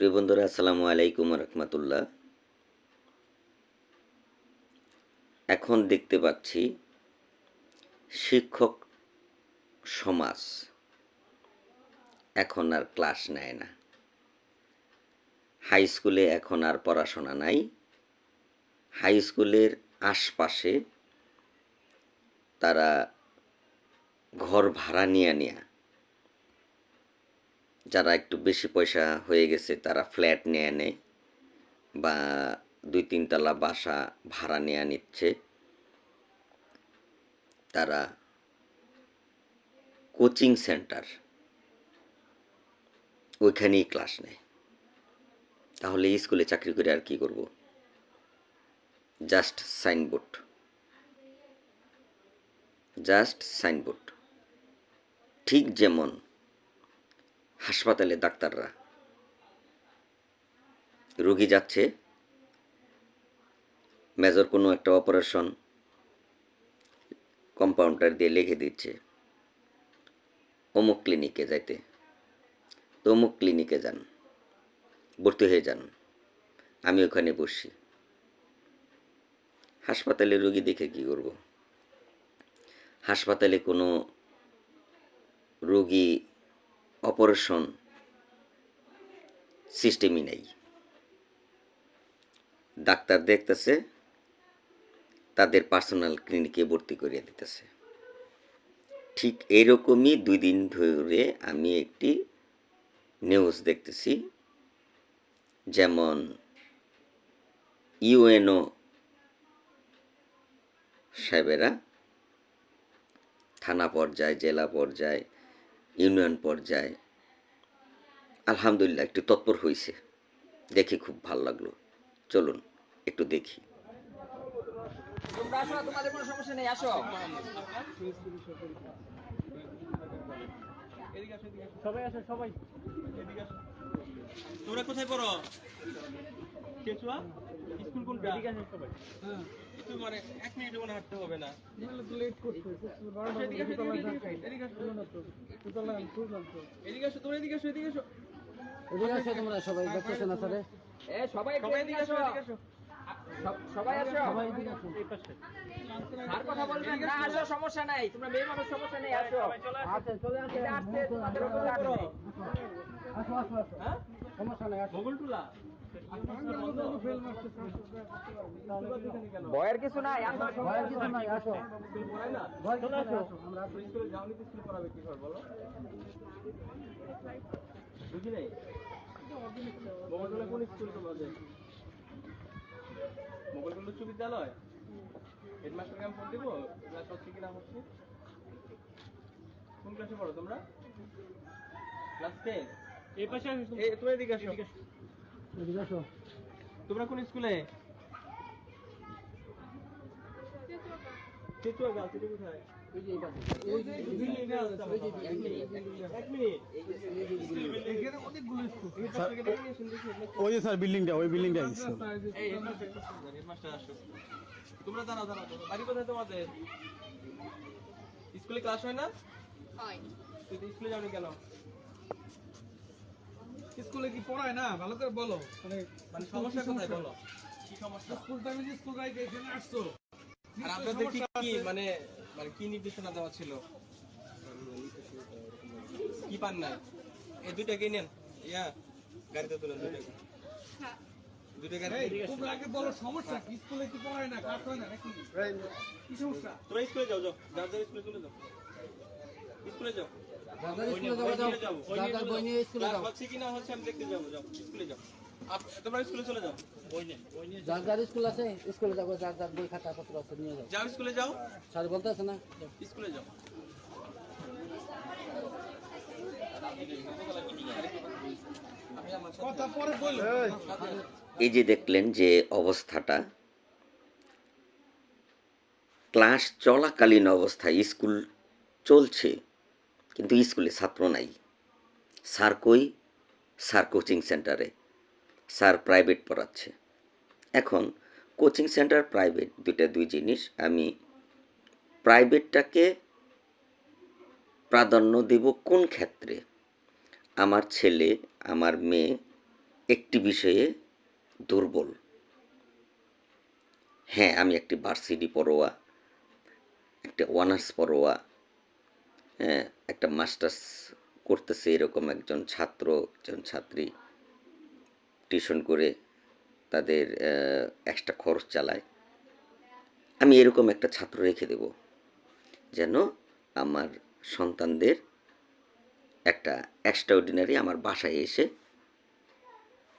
প্রিয় বন্ধুরা, আসসালামু আলাইকুম রহমতুল্লাহ। এখন দেখতে পাচ্ছি শিক্ষক সমাজ এখন আর ক্লাস নেয় না। হাই স্কুলে এখন আর পড়াশোনা নাই। হাই স্কুলের আশপাশে তারা ঘর ভাড়া নিয়ে যারা একটু বেশি পয়সা হয়ে গেছে তারা ফ্ল্যাট নিয়ে নেয় বা 2-3 তলা বাসা ভাড়া নিচ্ছে। তারা কোচিং সেন্টার ওইখানেই ক্লাস নেয়। তাহলে স্কুলে চাকরি করে আর কি করব? Just signboard. ঠিক যেমন হাসপাতালে ডাক্তাররা রোগী যাচ্ছে, মেজর কোনো একটা অপারেশন কম্পাউন্ডার দিয়ে লিখে দিচ্ছে অমুক ক্লিনিকে যাইতে, তো অমুক ক্লিনিকে যান, ভর্তি হয়ে যান, আমি ওখানে বসি। হাসপাতালে রোগী দেখে কি করব? হাসপাতালে কোনো রোগী অপারেশন সিস্টেমই নেই। ডাক্তার দেখতেছে, তাদের পার্সোনাল ক্লিনিকে ভর্তি করিয়ে দিতেছে। ঠিক এইরকমই 2 দিন ধরে আমি একটি নিউজ দেখতেছি। যেমন ইউএনও সাহেবেরা থানা পর্যায়ে, জেলা পর্যায়ে, ইউনিয়ন পর্যায়ে আলহামদুলিল্লাহ একটু তৎপর হয়েছে। দেখে খুব ভালো লাগলো। চলুন একটু দেখি। তোমরা আসো, তোমাদের কোনো সমস্যা নেই, আসো। সবাই আসো, সবাই এদিকে আসো। তোমরা কোথায় পড়ো? কেচুয়া স্কুল কোনটা? এদিকে আসো সবাই। হ্যাঁ, একটু মানে 1 মিনিট মনে হাঁটতে হবে না। লেট করতে। এদিকে আসো, এদিকে আসো। এদিকে আসো, তোমরা এদিকে আসো, এদিকে আসো। এদিকে আসো তোমরা সবাই, দেখতেছো না স্যারে? সবাই এদিকে আসো, এদিকে আসো। সবাই আসো। সবাই এদিকে আসো। এই পাশে। আর কথা বলবেন না, আসো, সমস্যা নাই, তোমরা মেয়ে মানুষ, সমস্যা নেই, আসো। সবাই চলে আসো। আসো, চলে আসো। এটা আসছে, তোমাদের উপরে আসছে। আসো, আসো, আসো। হ্যাঁ? সমস্যা নাই, আসো। বগলটুলা। ভয়ের কিছু নাই, আসো। ভয়ের কিছু নাই, আসো। স্কুল পড়ায় না? ভয়ের কিছু নাই, আসো। আমরা স্কুলে যাওনি তো স্কুল পড়াবে কি করে বলো? বুঝি নাই? বগলটুলা কোন স্কুল তোমাদের? বগলটুলা উচ্চ বিদ্যালয়? হেডমাস্টারকে আমি ফোন দেবো? ক্লাস হচ্ছে কি না হচ্ছে? কোন ক্লাসে পড়ো তোমরা? ক্লাস 10? এই পাশে আসো। এই তুমি এদিকে আসো। এদিকে আসো। তোমরা কোন স্কুলে? কেচুয়া গাছ, এটা কোথায়? এই যে এই পাশে। এক মিনিট। ওই যে স্যার বিল্ডিংটা, ওই বিল্ডিংটা এই হেডমাস্টার আসো। তোমরা দাঁড়াও। বাড়ি কোথায় তোমাদের? স্কুলে ক্লাস হয় না? হয়। তুই তো স্কুলে যাওনি কেন? স্কুলে কি পড়ায় না ভালো করে বলো মানে সমস্যা কোথায় বলো? কি সমস্যা? স্কুল টাইমে যে স্কুল গাইকে এখানে আসছো আর আপনাদের কি মানে কি নির্দেশনা দেওয়া ছিল? কি পান নাই? এই দুইটাকে নেন, গাড়িতে তুলেন দুইটাকে। হ্যাঁ। দুইটা গাড়ি তোমরা আগে বলো সমস্যা কি? স্কুলে কি পড়ায় না ক্লাস হয় না নাকি কি সমস্যা? তোমরা স্কুলে যাও যার স্কুলে চলে যাও। স্কুলে যাও। দাদা স্কুলে যাও, দাদার বই নিয়ে স্কুলে ক্লাস যাও। হচ্ছে কি না হচ্ছে আমি দেখতে যাবো। যাও স্কুলে যাও। তোমরা স্কুলে চলে যাও। বই নিয়ে যার যার স্কুল আছে স্কুলে যাবো, যার যার বই খাতা পত্র আছে নিয়ে যাও। যাও, স্কুলে যাও। স্যার বলতে আছে না? স্কুলে যাও। কথা পরে বলো। এই যে দেখলেন যে অবস্থাটা, ক্লাস চলাকালীন অবস্থায় স্কুল চলছে কিন্তু স্কুলে ছাত্র নাই। স্যার কই? স্যার কোচিং সেন্টারে, স্যার প্রাইভেট পড়াচ্ছে। এখন কোচিং সেন্টার প্রাইভেট দুই জিনিস। আমি প্রাইভেটটাকে প্রাধান্য দেব কোন ক্ষেত্রে? আমার ছেলে, আমার মেয়ে একটি বিষয়ে দুর্বল। হ্যাঁ, আমি একটি ভার্সিটি পড়ুয়া, একটা অনার্স পড়ুয়া, হ্যাঁ, একটা মাস্টার্স করতেছে এরকম একজন ছাত্র, একজন ছাত্রী টিউশন করে তাদের এক্সট্রা খরচ চালায়। আমি এরকম একটা ছাত্র রেখে দেব, যেন আমার সন্তানদের একটা এক্সট্রাঅর্ডিনারি আমার বাসায় এসে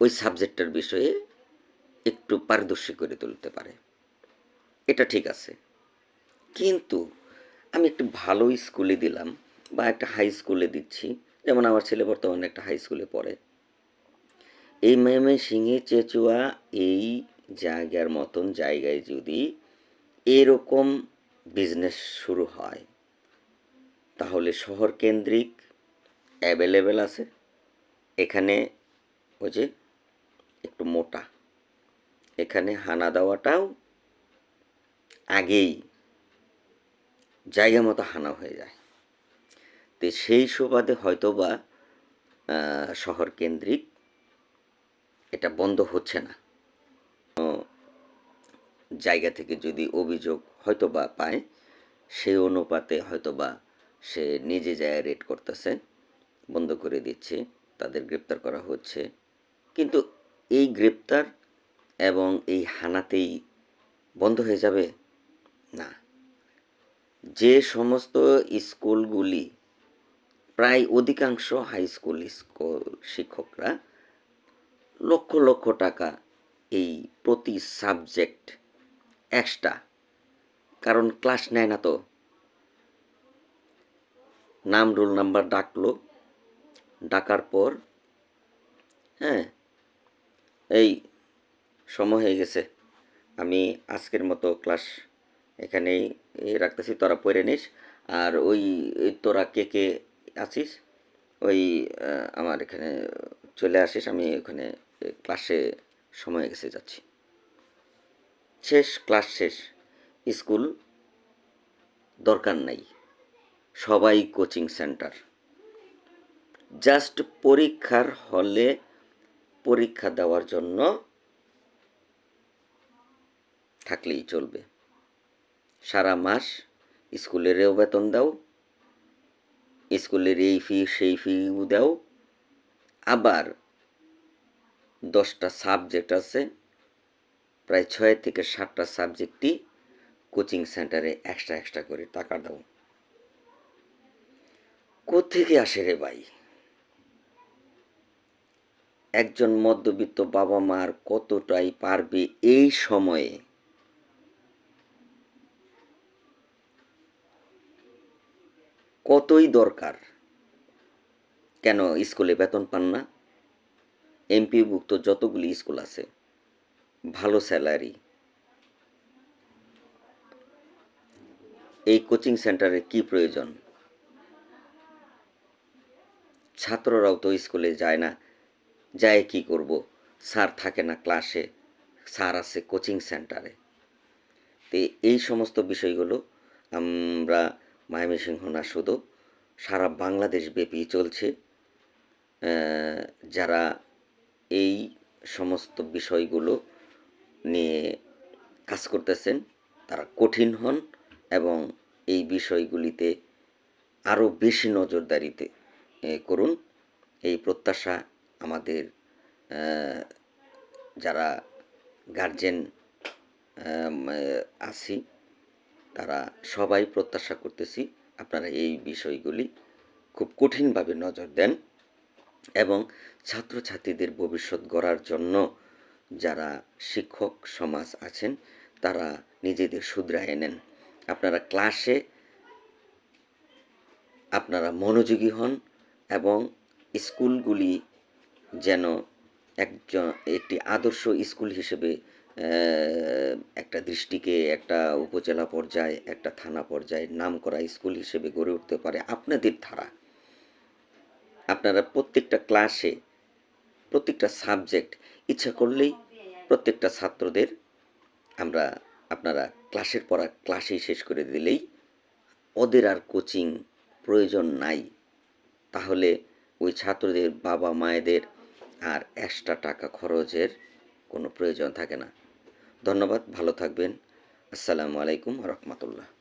ওই সাবজেক্টটার বিষয়ে একটু পারদর্শী করে তুলতে পারে। এটা ঠিক আছে। কিন্তু আমি একটু ভালো স্কুলে দিলাম বা একটা হাই স্কুলে দিচ্ছি, যেমন আমার ছেলে বর্তমানে একটা হাই স্কুলে পড়ে। এই ময়মনসিংহে চেচুয়া এই জায়গার মতন জায়গায় যদি এরকম বিজনেস শুরু হয়, তাহলে শহর কেন্দ্রিক অ্যাভেলেবেল আছে। এখানে ওই যে একটু মোটা, এখানে হানা দেওয়াটাও আগেই জায়গা মতো হানা হয়ে যায়। তো সেই সুবাদে হয়তোবা শহর কেন্দ্রিক এটা বন্ধ হচ্ছে না। জায়গা থেকে যদি অভিযোগ হয়তোবা পায়, সেই অনুপাতে হয়তোবা সে নিজে যায় রেড করতেছে, বন্ধ করে দিচ্ছে, তাদের গ্রেপ্তার করা হচ্ছে। কিন্তু এই গ্রেপ্তার এবং এই হানাতেই বন্ধ হয়ে যাবে না। যে সমস্ত স্কুলগুলি, প্রায় অধিকাংশ হাই স্কুল শিক্ষকরা লক্ষ লক্ষ টাকা এই প্রতি সাবজেক্ট এক্সট্রা, কারণ ক্লাস নেয় না তো, নাম রোল নাম্বার ডাকলো, ডাকার পর হ্যাঁ এই সময় হয়ে গেছে, আমি আজকের মতো ক্লাস এখানেই রাখতেছি, তোরা পড়ে নিস। আর ওই তোরা কে কে আছিস ওই আমার এখানে চলে আসিস, আমি ওখানে ক্লাসে সময় গেছে যাচ্ছি। শেষ, ক্লাস শেষ, স্কুল দরকার নাই, সবাই কোচিং সেন্টার। জাস্ট পরীক্ষার হলে পরীক্ষা দেওয়ার জন্য থাকলেই চলবে। সারা মাস স্কুলেরও বেতন দাও, স্কুলের এই ফি সেই ফিও দাও, আবার 10টা সাবজেক্ট আছে, প্রায় 6 থেকে 7টা সাবজেক্টই কোচিং সেন্টারে এক্সট্রা করে টাকা দাও। কোত্থেকে আসে রে ভাই? একজন মধ্যবিত্ত বাবা মার কতটাই পারবে এই সময়ে? কতই দরকার? কেন স্কুলে বেতন পান না? এমপিভুক্ত যতগুলি স্কুল আছে, ভালো স্যালারি, এই কোচিং সেন্টারে কি প্রয়োজন? ছাত্ররাও তো স্কুলে যায় না, যায় কি করব? স্যার থাকে না ক্লাসে, স্যার আছে কোচিং সেন্টারে। তো এই সমস্ত বিষয়গুলো আমরা ময়মনসিংহ না, শুধু সারা বাংলাদেশ ব্যাপী চলছে। যারা এই সমস্ত বিষয়গুলো নিয়ে কাজ করতেছেন, তারা কঠিন হন এবং এই বিষয়গুলিতে আরও বেশি নজরদারিতে করুন, এই প্রত্যাশা আমাদের যারা গার্জেন আছি তারা সবাই প্রত্যাশা করতেছি আপনারা এই বিষয়গুলি খুব কঠিনভাবে নজর দেন এবং ছাত্রছাত্রীদের ভবিষ্যৎ গড়ার জন্য যারা শিক্ষক সমাজ আছেন তারা নিজেদের শুধরায় নেন। আপনারা ক্লাসে আপনারা মনোযোগী হন এবং স্কুলগুলি যেন একটি আদর্শ স্কুল হিসেবে একটা দৃষ্টিকে একটা উপজেলা পর্যায়ে, একটা থানা পর্যায়ে নামকরা স্কুল হিসেবে গড়ে উঠতে পারে আপনাদের ধারা। আপনারা প্রত্যেকটা ক্লাসে প্রত্যেকটা সাবজেক্ট ইচ্ছা করলেই প্রত্যেকটা ছাত্রদের আপনারা ক্লাসের পড়া ক্লাসেই শেষ করে দিলেই ওদের আর কোচিং প্রয়োজন নাই। তাহলে ওই ছাত্রদের বাবা মায়েদের আর এক্সট্রা টাকা খরচের কোনো প্রয়োজন থাকে না। ধন্যবাদ, ভালো থাকবেন। আসসালামু আলাইকুম রহমতুল্লাহ।